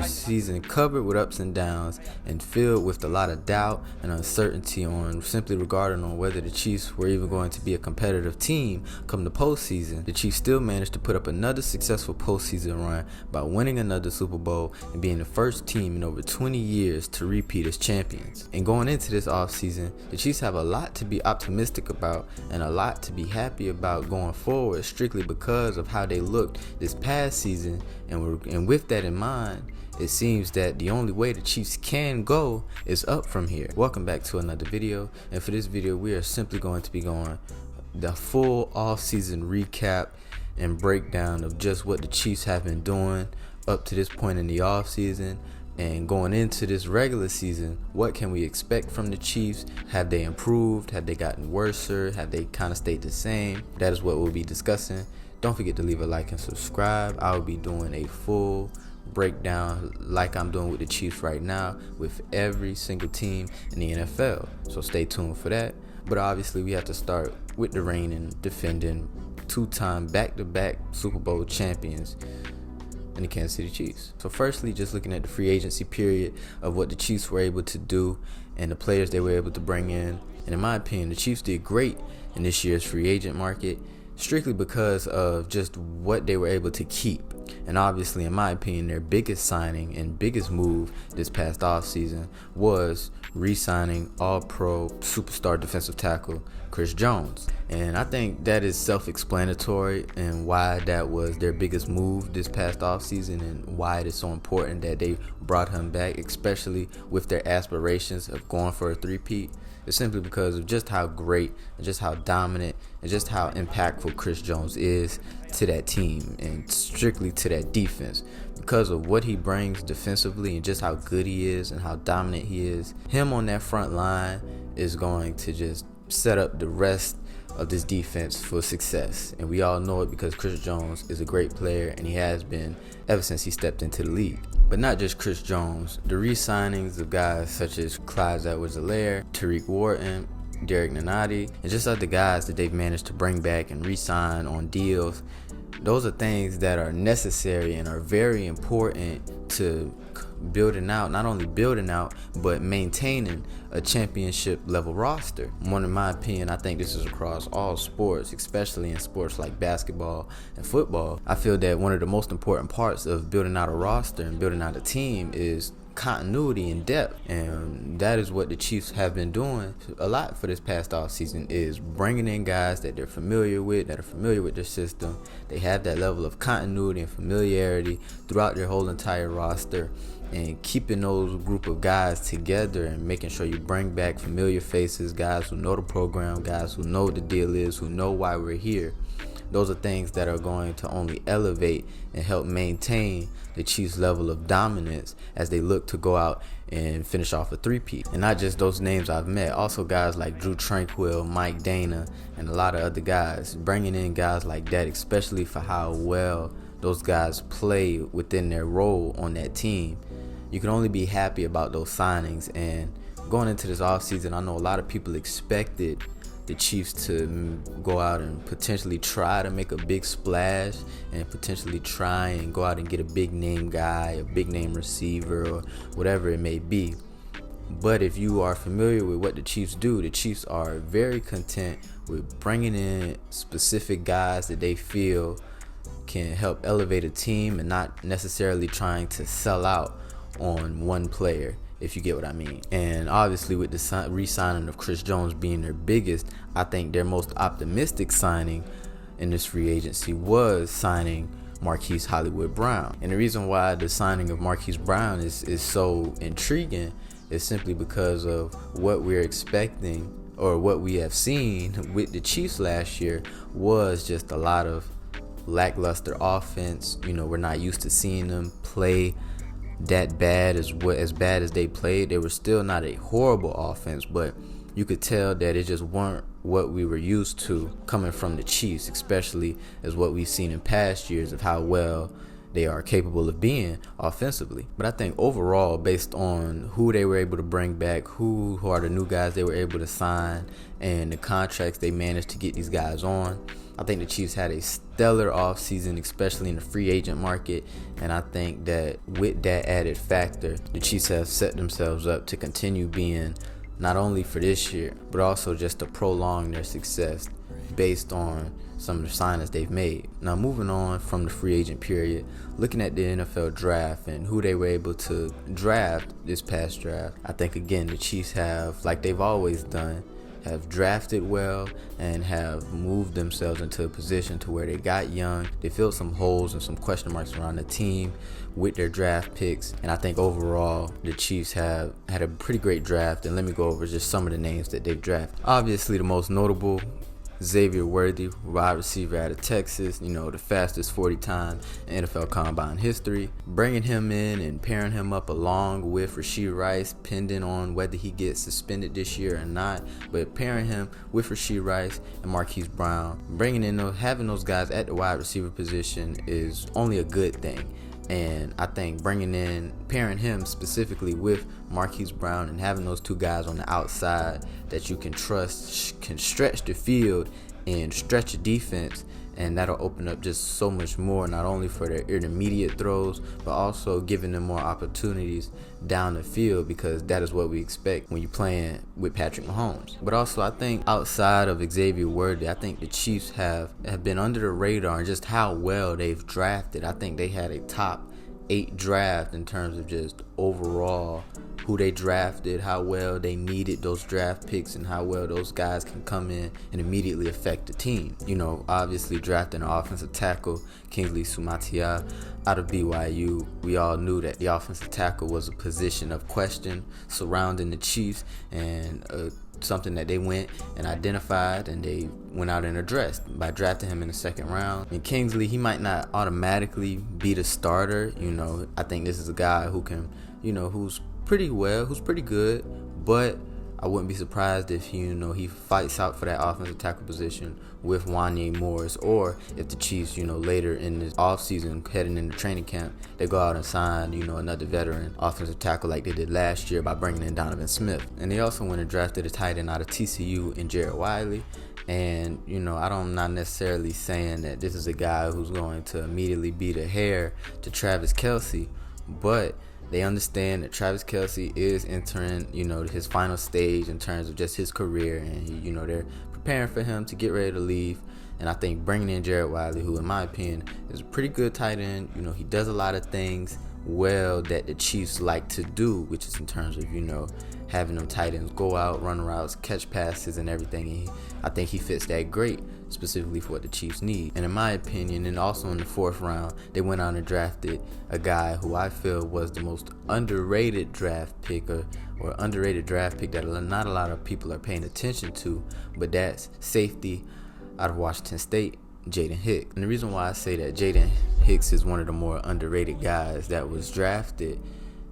season covered with ups and downs and filled with a lot of doubt and uncertainty on simply regarding on whether the Chiefs were even going to be a competitive team come the postseason, the Chiefs still managed to put up another successful postseason run by winning another Super Bowl and being the first team in over 20 years to repeat as champions. And going into this offseason, the Chiefs have a lot to be optimistic about and a lot to be happy about going forward, strictly because of how they looked this past season. And with that in mind, it seems that the only way the Chiefs can go is up from here. Welcome back to another video, and for this video we are simply going to be going the full off-season recap and breakdown of just what the Chiefs have been doing up to this point in the off-season. And going into this regular season, what can we expect from the Chiefs? Have they improved? Have they gotten worse? Have they kind of stayed the same? That is what we'll be discussing. Don't forget to leave a like and subscribe. I will be doing a full breakdown like I'm doing with the Chiefs right now with every single team in the NFL. So stay tuned for that. But obviously we have to start with the reigning, defending, two-time back-to-back Super Bowl champions in the Kansas City Chiefs. So firstly, just looking at the free agency period of what the Chiefs were able to do and the players they were able to bring in. And in my opinion, the Chiefs did great in this year's free agent market, strictly because of just what they were able to keep. And obviously, in my opinion, their biggest signing and biggest move this past offseason was re-signing all-pro superstar defensive tackle Chris Jones. And I think that is self-explanatory and why that was their biggest move this past offseason and why it is so important that they brought him back, especially with their aspirations of going for a three-peat. It's simply because of just how great and just how dominant and just how impactful Chris Jones is to that team and strictly to that defense. Because of what he brings defensively and just how good he is and how dominant he is, him on that front line is going to just set up the rest of this defense for success. And we all know it because Chris Jones is a great player and he has been ever since he stepped into the league. But not just Chris Jones, the re-signings of guys such as Clyde Edwards-Helaire, Tariq Wharton, Derek Nunati, and just other guys that they've managed to bring back and re-sign on deals. Those are things that are necessary and are very important to building out, not only building out, but maintaining a championship level roster. One, in my opinion, I think this is across all sports, especially in sports like basketball and football. I feel that one of the most important parts of building out a roster and building out a team is continuity and depth, and that is what the Chiefs have been doing a lot for this past offseason, is bringing in guys that they're familiar with, that are familiar with their system. They have that level of continuity and familiarity throughout their whole entire roster, and keeping those group of guys together and making sure you bring back familiar faces, guys who know the program, guys who know what the deal is, who know why we're here. Those are things that are going to only elevate and help maintain the Chiefs' level of dominance as they look to go out and finish off a three-peat. And not just those names I've met, also guys like Drew Tranquill, Mike Dana, and a lot of other guys. Bringing in guys like that, especially for how well those guys play within their role on that team. You can only be happy about those signings. And going into this offseason, I know a lot of people expected the Chiefs to go out and potentially try to make a big splash and potentially try and go out and get a big name guy, a big name receiver, or whatever it may be. But if you are familiar with what the Chiefs do, the Chiefs are very content with bringing in specific guys that they feel can help elevate a team and not necessarily trying to sell out on one player, if you get what I mean. And obviously with the re-signing of Chris Jones being their biggest, I think their most optimistic signing in this free agency was signing Marquise Hollywood Brown. And the reason why the signing of Marquise Brown is so intriguing is simply because of what we're expecting, or what we have seen with the Chiefs last year was just a lot of lackluster offense. You know, we're not used to seeing them play that bad as bad as they played. They were still not a horrible offense, but you could tell that it just weren't what we were used to coming from the Chiefs, especially as what we've seen in past years of how well they are capable of being offensively. But I think overall, based on who they were able to bring back, who are the new guys they were able to sign, and the contracts they managed to get these guys on, I think the Chiefs had a stellar offseason, especially in the free agent market, and I think that with that added factor, the Chiefs have set themselves up to continue being, not only for this year, but also just to prolong their success based on some of the signings they've made. Now, moving on from the free agent period, looking at the NFL draft and who they were able to draft this past draft, I think, again, the Chiefs have, like they've always done, have drafted well and have moved themselves into a position to where they got young. They filled some holes and some question marks around the team with their draft picks. And I think overall, the Chiefs have had a pretty great draft. And let me go over just some of the names that they've drafted. Obviously, the most notable, Xavier Worthy, wide receiver out of Texas, the fastest 40 time in NFL Combine history. Bringing him in and pairing him up along with Rashee Rice, pending on whether he gets suspended this year or not, but pairing him with Rashee Rice and Marquise Brown, having those guys at the wide receiver position is only a good thing. And I think pairing him specifically with Marquise Brown and having those two guys on the outside that you can trust can stretch the field and stretch the defense, and that'll open up just so much more, not only for their intermediate throws, but also giving them more opportunities down the field, because that is what we expect when you're playing with Patrick Mahomes. But also, I think outside of Xavier Worthy, I think the Chiefs have been under the radar and just how well they've drafted. I think they had a top 8 draft in terms of just overall who they drafted, how well they needed those draft picks, and how well those guys can come in and immediately affect the team. Obviously drafting an offensive tackle, Kingsley Sumatia, out of BYU. We all knew that the offensive tackle was a position of question surrounding the Chiefs, and something that they went and identified and they went out and addressed by drafting him in the second round. And Kingsley, he might not automatically be the starter. I think this is a guy who can, who's pretty good, but I wouldn't be surprised if he fights out for that offensive tackle position with Wanye Morris, or if the Chiefs, later in this offseason, heading into training camp, they go out and sign, another veteran offensive tackle like they did last year by bringing in Donovan Smith. And they also went and drafted a tight end out of TCU in Jared Wiley. And, I'm not necessarily saying that this is a guy who's going to immediately be the heir to Travis Kelce, but they understand that Travis Kelce is entering, his final stage in terms of just his career, and they're preparing for him to get ready to leave. And I think bringing in Jared Wiley, who in my opinion is a pretty good tight end, he does a lot of things well that the Chiefs like to do, which is in terms of, having them tight ends go out, run routes, catch passes and everything. And I think he fits that great, specifically for what the Chiefs need. And in my opinion, and also in the 4th round, they went out and drafted a guy who I feel was the most underrated draft pick, or underrated draft pick that not a lot of people are paying attention to, but that's safety out of Washington State, Jaden Hicks. And the reason why I say that Jaden Hicks is one of the more underrated guys that was drafted,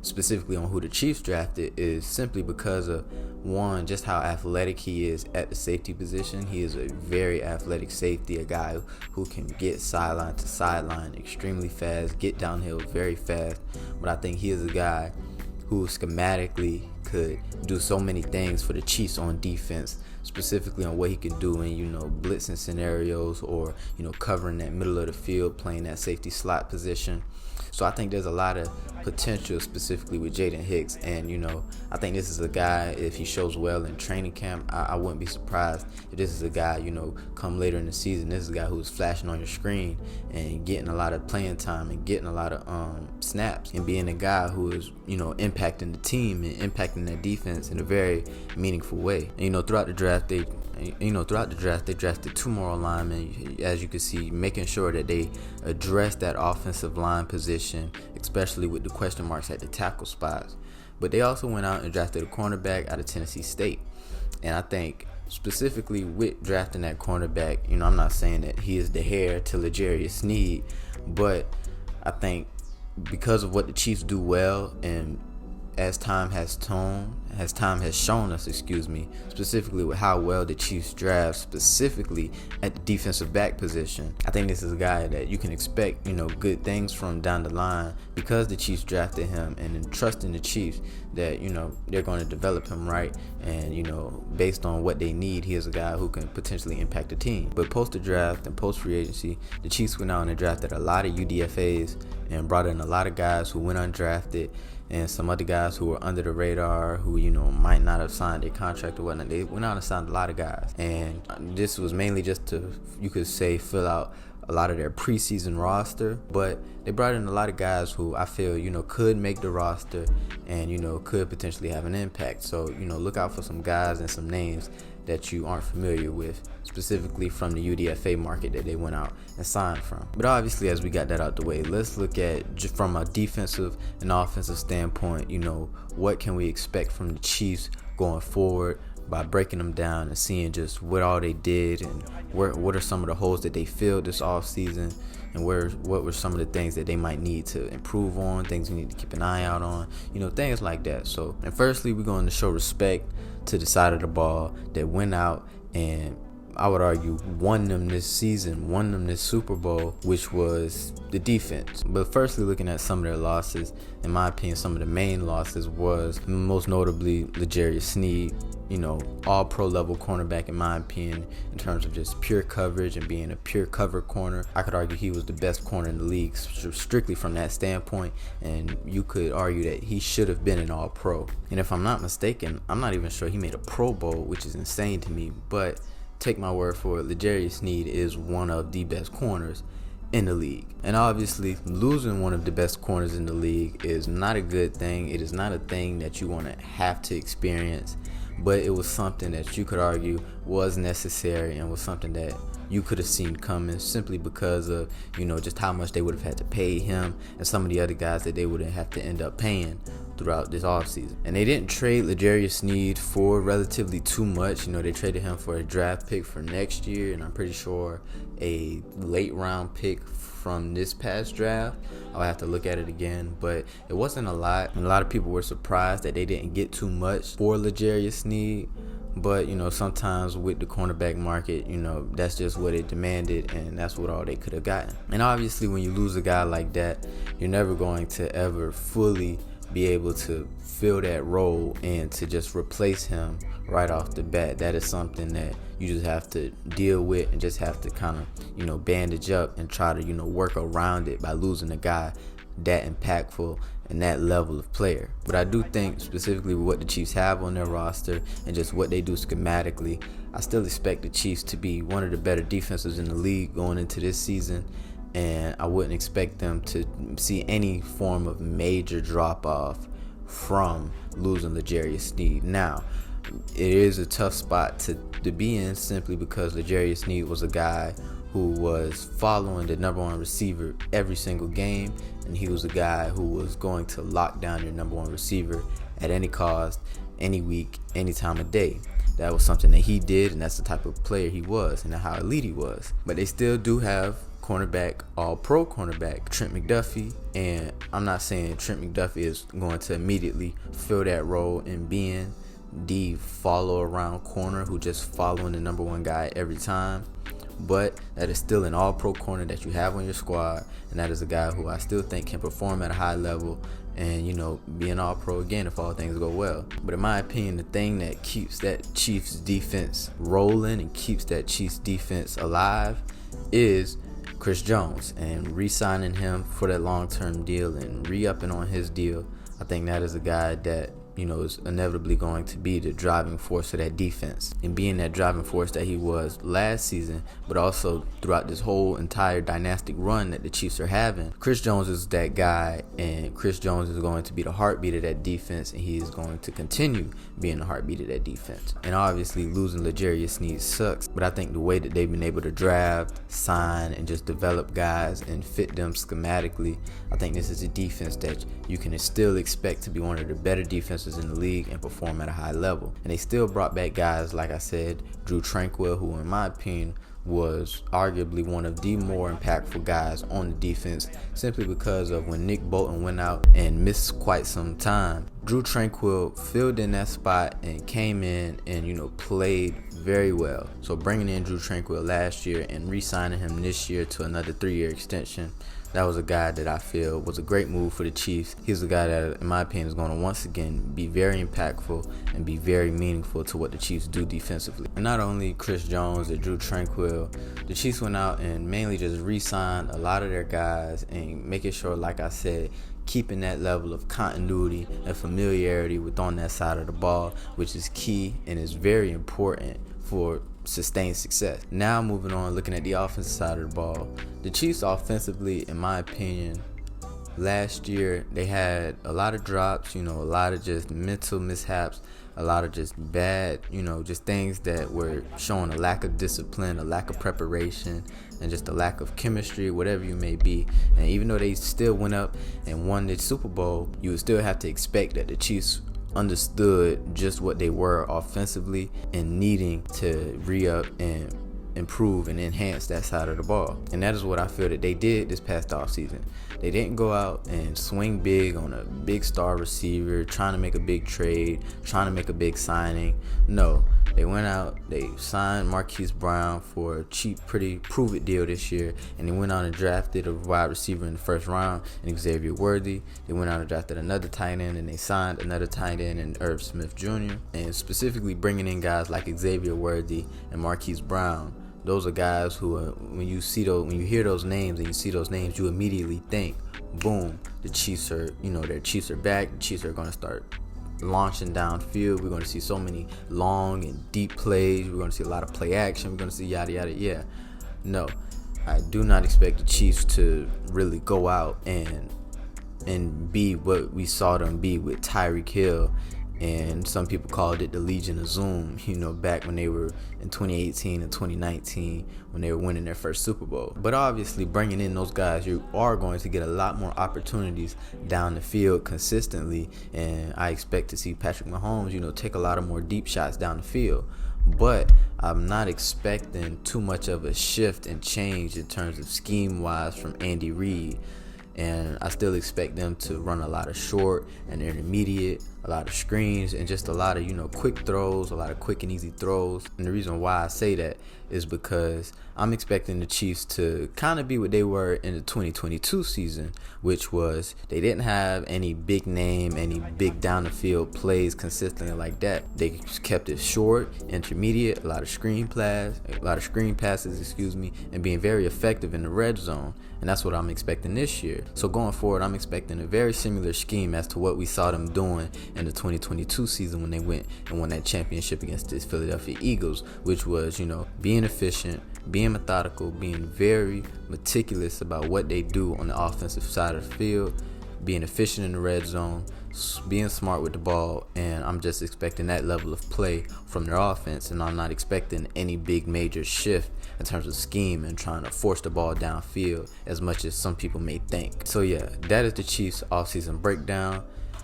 specifically on who the Chiefs drafted, is simply because of, one, just how athletic he is at the safety position. He is a very athletic safety, a guy who can get sideline to sideline extremely fast, get downhill very fast. But I think he is a guy who schematically could do so many things for the Chiefs on defense, specifically on what he can do in, blitzing scenarios, or, covering that middle of the field, playing that safety slot position. So I think there's a lot of potential specifically with Jaden Hicks. And, I think this is a guy, if he shows well in training camp, I wouldn't be surprised if this is a guy, come later in the season, this is a guy who's flashing on your screen and getting a lot of playing time and getting a lot of snaps, and being a guy who is, impacting the team and impacting that defense in a very meaningful way. And, throughout the draft, they drafted 2 more linemen, as you can see, making sure that they address that offensive line position, especially with the question marks at the tackle spots. But they also went out and drafted a cornerback out of Tennessee State. And I think specifically with drafting that cornerback, I'm not saying that he is the heir to L'Jarius Sneed, but I think because of what the Chiefs do well, and as time has shown us, specifically with how well the Chiefs draft, specifically at the defensive back position, I think this is a guy that you can expect, good things from down the line, because the Chiefs drafted him and then trusting the Chiefs that, they're going to develop him right. And, based on what they need, he is a guy who can potentially impact the team. But post the draft and post free agency, the Chiefs went out and drafted a lot of UDFAs and brought in a lot of guys who went undrafted, and some other guys who were under the radar who, might not have signed a contract or whatnot. They went out and signed a lot of guys. And this was mainly just to, you could say, fill out a lot of their preseason roster. But they brought in a lot of guys who I feel, could make the roster and, could potentially have an impact. So, look out for some guys and some names that you aren't familiar with, specifically from the UDFA market that they went out and signed from. But obviously, as we got that out the way, let's look at, just from a defensive and offensive standpoint, what can we expect from the Chiefs going forward, by breaking them down and seeing just what all they did and what are some of the holes that they filled this offseason, and what were some of the things that they might need to improve on, things we need to keep an eye out on, things like that. So, and firstly, we're going to show respect to the side of the ball that went out and, I would argue, won them this season, won them this Super Bowl, which was the defense. But firstly, looking at some of their losses, in my opinion, some of the main losses was most notably L'Jarius Sneed, all-pro level cornerback in my opinion, in terms of just pure coverage and being a pure cover corner. I could argue he was the best corner in the league strictly from that standpoint, and you could argue that he should have been an all-pro. And if I'm not mistaken, I'm not even sure he made a Pro Bowl, which is insane to me, but take my word for it, L'Jarius Sneed is one of the best corners in the league. And obviously, losing one of the best corners in the league is not a good thing. It is not a thing that you want to have to experience, but it was something that you could argue was necessary and was something that you could have seen coming, simply because of, just how much they would have had to pay him and some of the other guys that they would have to end up paying throughout this offseason. And they didn't trade L'Jarius Sneed for relatively too much. They traded him for a draft pick for next year, and I'm pretty sure a late round pick from this past draft. I'll have to look at it again, but it wasn't a lot, and a lot of people were surprised that they didn't get too much for L'Jarius Sneed. But, sometimes with the cornerback market, that's just what it demanded, and that's what all they could have gotten. And obviously, when you lose a guy like that, you're never going to ever fully be able to fill that role and to just replace him right off the bat. That is something that you just have to deal with and just have to kind of, bandage up and try to, work around it by losing a guy that impactful and that level of player. But I do think, specifically with what the Chiefs have on their roster and just what they do schematically, I still expect the Chiefs to be one of the better defenses in the league going into this season, and I wouldn't expect them to see any form of major drop-off from losing L'Jarius Sneed. Now, it is a tough spot to be in, simply because L'Jarius Sneed was a guy who was following the number one receiver every single game, and he was a guy who was going to lock down your number one receiver at any cost, any week, any time of day. That was something that he did, and that's the type of player he was and how elite he was. But they still do have cornerback, all-pro cornerback, Trent McDuffie, and I'm not saying Trent McDuffie is going to immediately fill that role in being the follow-around corner who just following the number one guy every time. But that is still an all-pro corner that you have on your squad, and that is a guy who I still think can perform at a high level and, be an all-pro again if all things go well. But in my opinion, the thing that keeps that Chiefs defense rolling and keeps that Chiefs defense alive is Chris Jones, and re-signing him for that long-term deal and re-upping on his deal. I think that is a guy that is inevitably going to be the driving force of that defense, and being that driving force that he was last season, but also throughout this whole entire dynastic run that the Chiefs are having. Chris Jones is that guy, and Chris Jones is going to be the heartbeat of that defense, and he is going to continue being the heartbeat of that defense. And obviously, losing L'Jarius Sneed sucks, but I think the way that they've been able to draft, sign, and just develop guys and fit them schematically, I think this is a defense that you can still expect to be one of the better defenses in the league and perform at a high level. And they still brought back guys, like I said, Drew Tranquill, who in my opinion was arguably one of the more impactful guys on the defense, simply because of when Nick Bolton went out and missed quite some time, Drew Tranquill filled in that spot and came in and, played very well. So bringing in Drew Tranquill last year and re-signing him this year to another 3-year extension, that was a guy that I feel was a great move for the Chiefs. He's a guy that, in my opinion, is going to once again be very impactful and be very meaningful to what the Chiefs do defensively. And not only Chris Jones and Drew Tranquill, the Chiefs went out and mainly just re-signed a lot of their guys and making sure, like I said, keeping that level of continuity and familiarity with on that side of the ball, which is key and is very important for sustained success. Now moving on, looking at the offensive side of the ball, the Chiefs offensively, in my opinion, last year they had a lot of drops, a lot of just mental mishaps, a lot of just bad, just things that were showing a lack of discipline, a lack of preparation, and just a lack of chemistry, whatever you may be. And even though they still went up and won the Super Bowl, you would still have to expect that the Chiefs understood just what they were offensively and needing to re-up and improve and enhance that side of the ball. And that is what I feel that they did this past offseason. They didn't go out and swing big on a big star receiver, trying to make a big trade, trying to make a big signing. No, they went out, they signed Marquise Brown for a cheap, pretty prove-it deal this year, and they went out and drafted a wide receiver in the first round in Xavier Worthy. They went out and drafted another tight end, and they signed another tight end in Irv Smith Jr. And specifically bringing in guys like Xavier Worthy and Marquise Brown. Those are guys who, when you hear those names and you see those names, you immediately think, boom, the Chiefs are, their Chiefs are back. The Chiefs are going to start launching downfield. We're going to see so many long and deep plays. We're going to see a lot of play action. We're going to see yada, yada, yeah. No, I do not expect the Chiefs to really go out and be what we saw them be with Tyreek Hill. And some people called it the Legion of Zoom, back when they were in 2018 and 2019 when they were winning their first Super Bowl. But obviously, bringing in those guys, you are going to get a lot more opportunities down the field consistently. And I expect to see Patrick Mahomes, take a lot of more deep shots down the field. But I'm not expecting too much of a shift and change in terms of scheme-wise from Andy Reid. And I still expect them to run a lot of short and intermediate, a lot of screens, and just a lot of, quick throws, a lot of quick and easy throws. And the reason why I say that is because I'm expecting the Chiefs to kind of be what they were in the 2022 season, which was they didn't have any big name, any big down the field plays consistently like that. They kept it short, intermediate, a lot of screen passes, and being very effective in the red zone. And that's what I'm expecting this year. So going forward, I'm expecting a very similar scheme as to what we saw them doing in the 2022 season when they went and won that championship against the Philadelphia Eagles, which was, being efficient, being methodical, being very meticulous about what they do on the offensive side of the field, being efficient in the red zone, being smart with the ball. And I'm just expecting that level of play from their offense, and I'm not expecting any big major shift in terms of scheme and trying to force the ball downfield as much as some people may think. So yeah, that is the Chiefs offseason breakdown.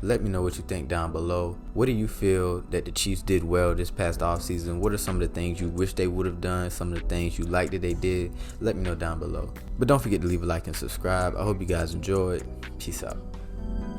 Let me know what you think down below. What do you feel that the Chiefs did well this past offseason? What are some of the things you wish they would have done? Some of the things you like that they did? Let me know down below. But don't forget to leave a like and subscribe. I hope you guys enjoyed. Peace out.